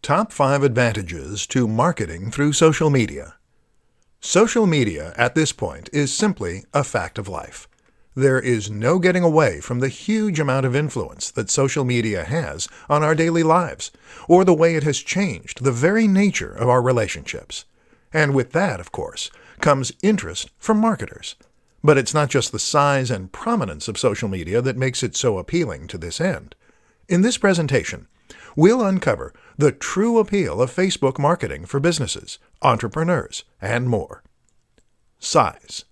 Top 5 Advantages to Marketing Through Social Media. Social media at this point is simply a fact of life. There is no getting away from the huge amount of influence that social media has on our daily lives, or the way it has changed the very nature of our relationships. And with that, of course, comes interest from marketers. But it's not just the size and prominence of social media that makes it so appealing to this end. In this presentation, we'll uncover the true appeal of Facebook marketing for businesses, entrepreneurs, and more. Size.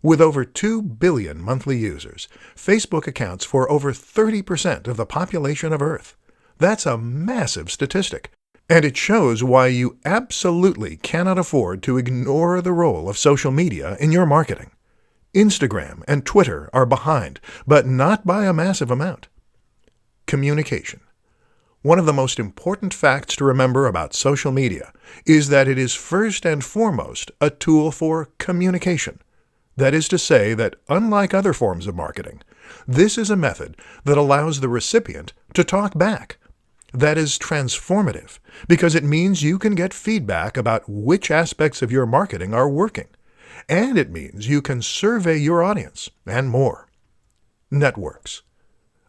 With over 2 billion monthly users, Facebook accounts for over 30% of the population of Earth. That's a massive statistic, and it shows why you absolutely cannot afford to ignore the role of social media in your marketing. Instagram and Twitter are behind, but not by a massive amount. Communication. One of the most important facts to remember about social media is that it is first and foremost a tool for communication. That is to say that, unlike other forms of marketing, this is a method that allows the recipient to talk back. That is transformative because it means you can get feedback about which aspects of your marketing are working, and it means you can survey your audience and more. Networks.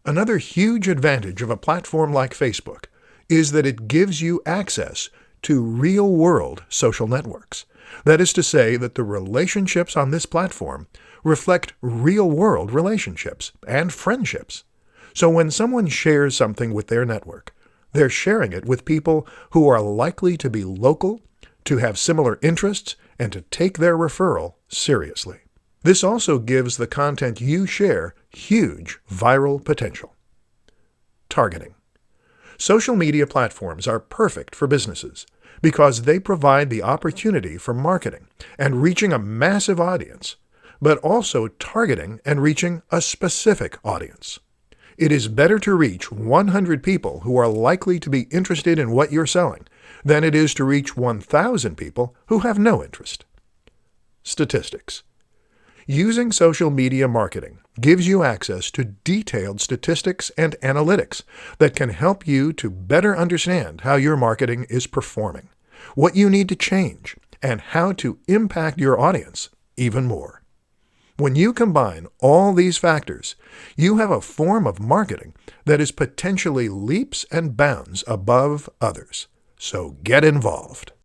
Another huge advantage of a platform like Facebook is that it gives you access to real-world social networks. That is to say that the relationships on this platform reflect real-world relationships and friendships. So when someone shares something with their network, they're sharing it with people who are likely to be local, to have similar interests, and to take their referral seriously. This also gives the content you share huge viral potential. Targeting. Social media platforms are perfect for businesses because they provide the opportunity for marketing and reaching a massive audience, but also targeting and reaching a specific audience. It is better to reach 100 people who are likely to be interested in what you're selling than it is to reach 1,000 people who have no interest. Statistics. Using social media marketing gives you access to detailed statistics and analytics that can help you to better understand how your marketing is performing, what you need to change, and how to impact your audience even more. When you combine all these factors, you have a form of marketing that is potentially leaps and bounds above others. So get involved.